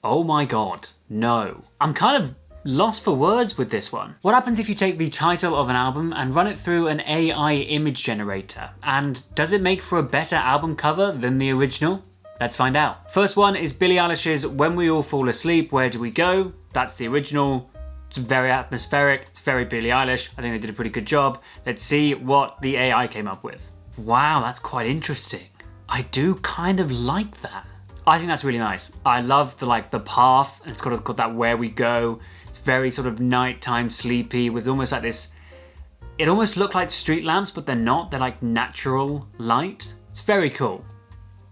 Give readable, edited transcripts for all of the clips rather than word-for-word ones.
Oh my god, no. I'm kind of lost for words with this one. What happens if you take the title of an album and run it through an AI image generator? And does it make for a better album cover than the original? Let's find out. First one is Billie Eilish's When We All Fall Asleep, Where Do We Go? That's the original. It's very atmospheric, it's very Billie Eilish. I think they did a pretty good job. Let's see what the AI came up with. Wow, that's quite interesting. I do kind of like that. I think that's really nice. I love the path, and it's got that Where We Go. It's very sort of nighttime sleepy with almost like this, it almost looked like street lamps, but they're not. They're like natural light. It's very cool.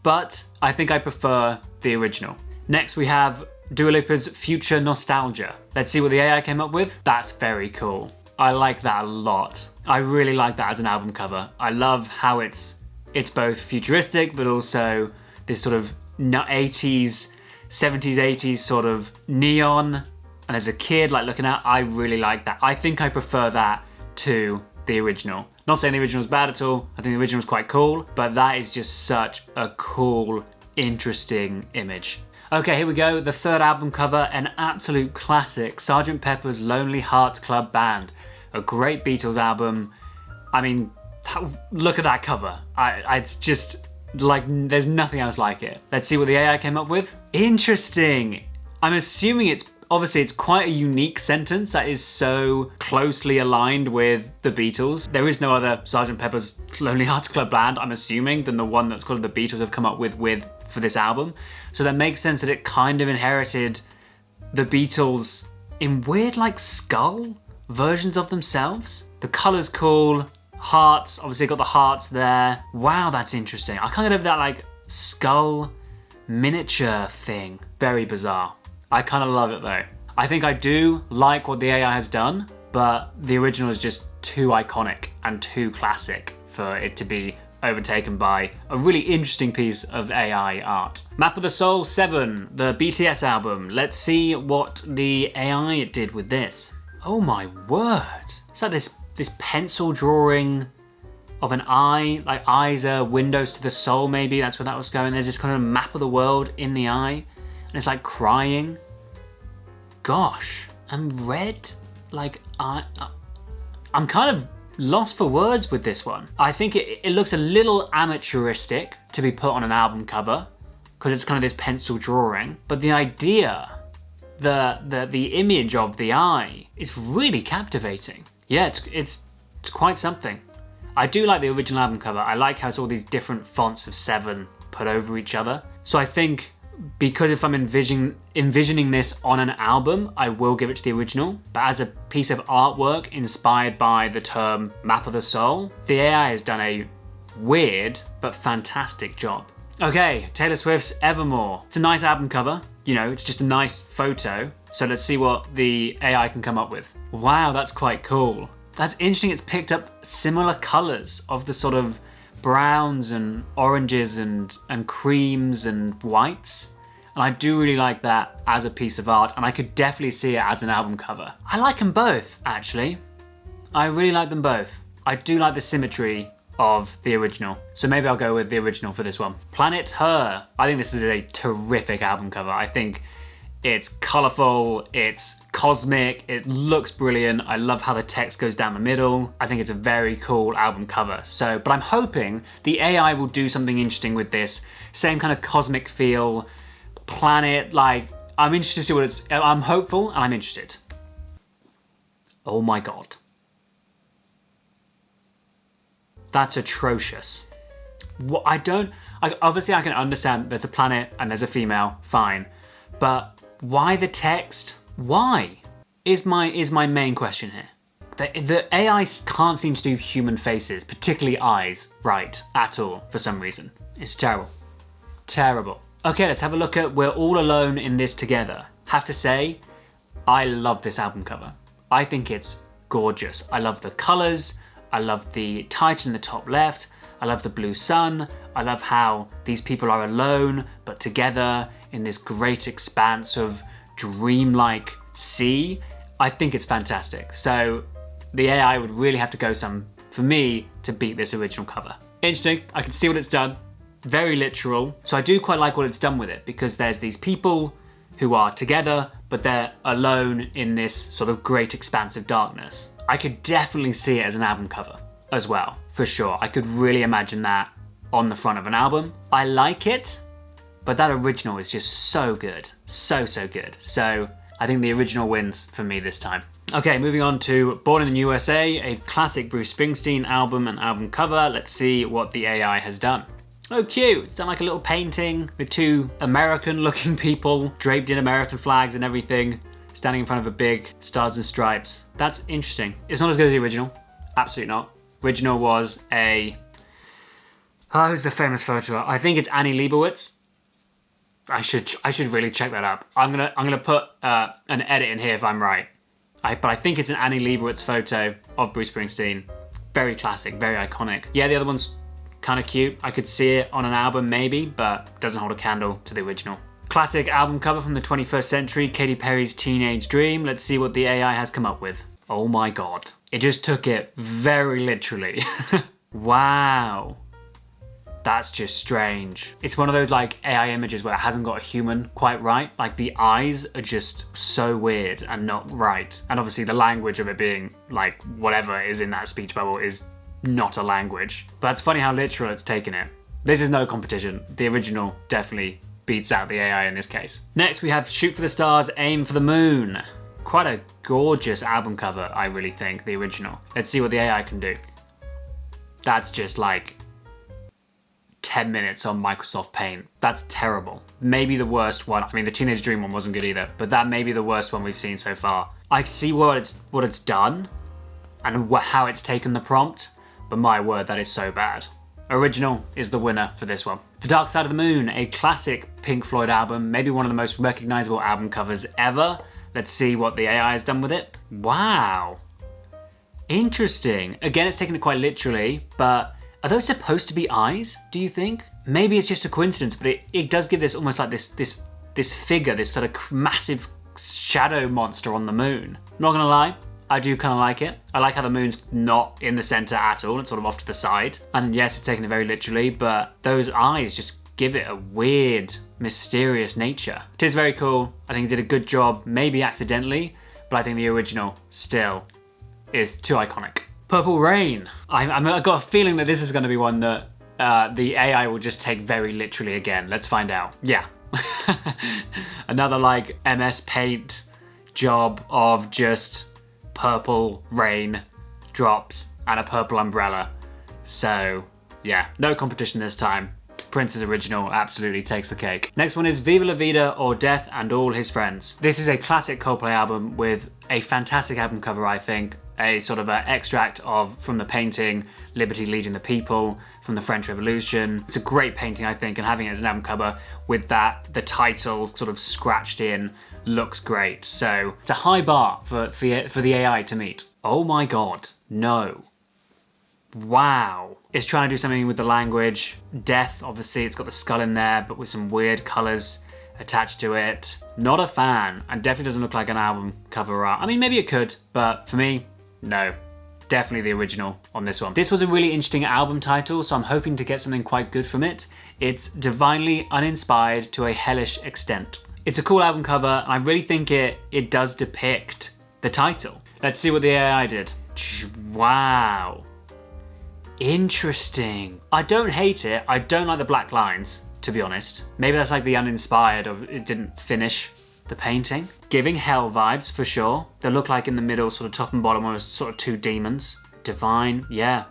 But I think I prefer the original. Next we have Dua Lipa's Future Nostalgia. Let's see what the AI came up with. That's very cool. I like that a lot. I really like that as an album cover. I love how it's both futuristic, but also this sort of 80s, 70s, 80s sort of neon. And there's a kid like looking out. I really like that. I think I prefer that to the original. Not saying the original is bad at all. I think the original is quite cool, but that is just such a cool, interesting image. Okay, here we go. The third album cover, an absolute classic, Sgt. Pepper's Lonely Hearts Club Band. A great Beatles album. I mean, look at that cover. It's just like, there's nothing else like it. Let's see what the AI came up with. Interesting. I'm assuming it's quite a unique sentence that is so closely aligned with the Beatles. There is no other Sgt. Pepper's Lonely Hearts Club Band, I'm assuming, than the one that's called the Beatles have come up with for this album. So that makes sense that it kind of inherited the Beatles in weird like skull versions of themselves. The color's cool. Hearts, obviously got the hearts there. Wow, that's interesting. I can't get over that like skull miniature thing. Very bizarre. I kind of love it though. I think I do like what the AI has done, but the original is just too iconic and too classic for it to be overtaken by a really interesting piece of AI art. Map of the Soul 7, the BTS album. Let's see what the AI did with this. Oh my word. It's like this pencil drawing of an eye, like eyes are windows to the soul maybe, that's where that was going. There's this kind of map of the world in the eye, and it's like crying. Gosh, and red, like I'm kind of lost for words with this one. I think it looks a little amateuristic to be put on an album cover because it's kind of this pencil drawing, but the idea, the image of the eye is really captivating. Yeah, it's quite something. I do like the original album cover. I like how it's all these different fonts of 7 put over each other. So I think because if I'm envisioning this on an album, I will give it to the original. But as a piece of artwork inspired by the term Map of the Soul, the AI has done a weird but fantastic job. Okay, Taylor Swift's Evermore. It's a nice album cover. You know, it's just a nice photo. So let's see what the AI can come up with. Wow, that's quite cool. That's interesting. It's picked up similar colors of the sort of browns and oranges and creams and whites. And I do really like that as a piece of art, and I could definitely see it as an album cover. I like them both, actually. I really like them both. I do like the symmetry of the original. So maybe I'll go with the original for this one. Planet Her. I think this is a terrific album cover. I think it's colourful, it's cosmic, it looks brilliant. I love how the text goes down the middle. I think it's a very cool album cover. But I'm hoping the AI will do something interesting with this. Same kind of cosmic feel, planet, like, I'm interested to see what it's, I'm hopeful and I'm interested. Oh my God. That's atrocious. What obviously I can understand there's a planet and there's a female, fine. But why the text? Why? Is my main question here. The AI can't seem to do human faces, particularly eyes, right, at all, for some reason. It's terrible. Terrible. Okay, let's have a look at We're All Alone in This Together. Have to say, I love this album cover. I think it's gorgeous. I love the colours. I love the title in the top left. I love the blue sun. I love how these people are alone, but together in this great expanse of dreamlike sea. I think it's fantastic. So the AI would really have to go some, for me, to beat this original cover. Interesting, I can see what it's done. Very literal. So I do quite like what it's done with it, because there's these people who are together, but they're alone in this sort of great expanse of darkness. I could definitely see it as an album cover as well, for sure. I could really imagine that on the front of an album. I like it, but that original is just so good. So good. So I think the original wins for me this time. Okay, moving on to Born in the USA, a classic Bruce Springsteen album and album cover. Let's see what the AI has done. Oh, cute. It's done like a little painting with two American-looking people draped in American flags and everything, standing in front of a big Stars and Stripes. That's interesting. It's not as good as the original. Absolutely not. Original was a... Oh, who's the famous photo? I think it's Annie Leibovitz. I should really check that up. I'm gonna put an edit in here if I'm right. But I think it's an Annie Leibovitz photo of Bruce Springsteen. Very classic, very iconic. Yeah, the other one's kind of cute. I could see it on an album maybe, but doesn't hold a candle to the original. Classic album cover from the 21st century, Katy Perry's Teenage Dream. Let's see what the AI has come up with. Oh my God. It just took it very literally. Wow. That's just strange. It's one of those like AI images where it hasn't got a human quite right. Like the eyes are just so weird and not right. And obviously the language of it being like whatever is in that speech bubble is not a language. But it's funny how literal it's taken it. This is no competition. The original definitely beats out the AI in this case. Next we have Shoot for the Stars, Aim for the Moon. Quite a gorgeous album cover, I really think, the original. Let's see what the AI can do. That's just like 10 minutes on Microsoft Paint. That's terrible. Maybe the worst one. I mean, the Teenage Dream one wasn't good either, but that may be the worst one we've seen so far. I see what it's done and how it's taken the prompt, but my word, that is so bad. Original is the winner for this one. The Dark Side of the Moon, a classic Pink Floyd album, maybe one of the most recognizable album covers ever. Let's see what the AI has done with it. Wow. Interesting. Again, it's taken it quite literally, but are those supposed to be eyes, do you think? Maybe it's just a coincidence, but it does give this almost like this figure, this sort of massive shadow monster on the moon. Not gonna lie, I do kind of like it. I like how the moon's not in the center at all, it's sort of off to the side. And yes, it's taken it very literally, but those eyes just give it a weird, mysterious nature. It is very cool. I think it did a good job, maybe accidentally, but I think the original still is too iconic. Purple Rain. I've got a feeling that this is going to be one that the AI will just take very literally again. Let's find out. Yeah. Another like MS Paint job of just purple rain drops and a purple umbrella. So yeah, no competition this time. Prince's original absolutely takes the cake. Next one is Viva La Vida or Death and All His Friends. This is a classic Coldplay album with a fantastic album cover, I think. A sort of an extract from the painting, Liberty Leading the People, from the French Revolution. It's a great painting, I think, and having it as an album cover with the title sort of scratched in looks great. So it's a high bar for the AI to meet. Oh my God, no. Wow. It's trying to do something with the language. Death, obviously, it's got the skull in there, but with some weird colors attached to it. Not a fan, and definitely doesn't look like an album cover art. I mean, maybe it could, but for me, no. Definitely the original on this one. This was a really interesting album title, so I'm hoping to get something quite good from it. It's Divinely Uninspired to a Hellish Extent. It's a cool album cover, and I really think it does depict the title. Let's see what the AI did. Wow. Interesting. I don't hate it. I don't like the black lines, to be honest. Maybe that's like the uninspired of it didn't finish the painting. Giving hell vibes for sure. They look like in the middle, sort of top and bottom, almost sort of two demons. Divine, yeah.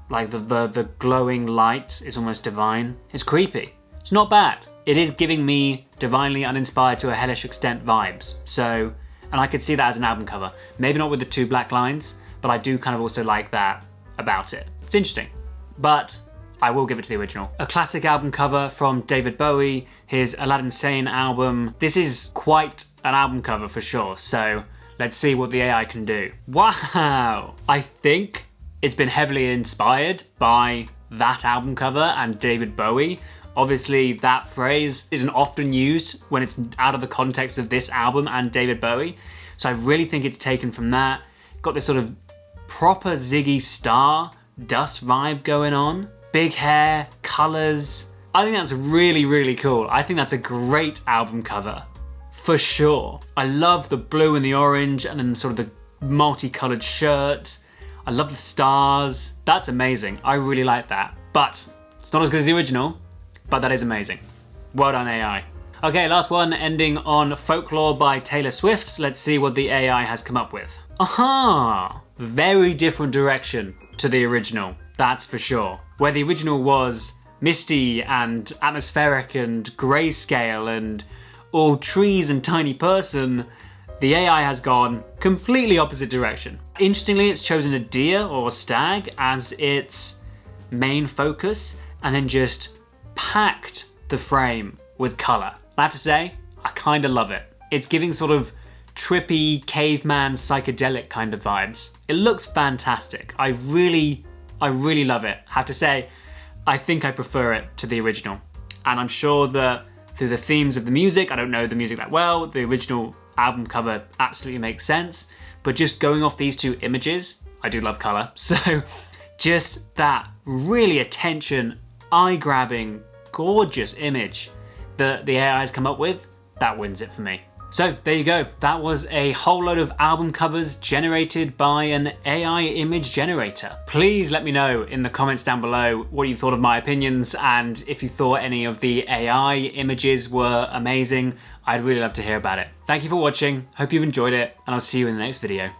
Like the glowing light is almost divine. It's creepy. It's not bad. It is giving me Divinely Uninspired to a Hellish Extent vibes. So, and I could see that as an album cover. Maybe not with the two black lines, but I do kind of also like that about it. It's interesting, but I will give it to the original. A classic album cover from David Bowie, his Aladdin Sane album. This is quite an album cover for sure, so let's see what the AI can do. Wow! I think it's been heavily inspired by that album cover and David Bowie. Obviously, that phrase isn't often used when it's out of the context of this album and David Bowie, so I really think it's taken from that. Got this sort of proper Ziggy Star dust vibe going on. Big hair, colors. I think that's really, really cool. I think that's a great album cover for sure. I love the blue and the orange and then sort of the multicolored shirt. I love the stars. That's amazing. I really like that. But it's not as good as the original, but that is amazing. Well done, AI. Okay, last one, ending on Folklore by Taylor Swift. Let's see what the AI has come up with. Aha! Very different direction to the original, that's for sure. Where the original was misty and atmospheric and grayscale and all trees and tiny person, the AI has gone completely opposite direction. Interestingly, it's chosen a deer or stag as its main focus and then just packed the frame with color. I have to say, I kind of love it. It's giving sort of trippy, caveman, psychedelic kind of vibes. It looks fantastic. I really love it. I have to say, I think I prefer it to the original. And I'm sure that through the themes of the music, I don't know the music that well, the original album cover absolutely makes sense. But just going off these two images, I do love color. So just that really attention, eye-grabbing, gorgeous image that the AI has come up with, that wins it for me. So there you go. That was a whole load of album covers generated by an AI image generator. Please let me know in the comments down below what you thought of my opinions and if you thought any of the AI images were amazing. I'd really love to hear about it. Thank you for watching. Hope you've enjoyed it and I'll see you in the next video.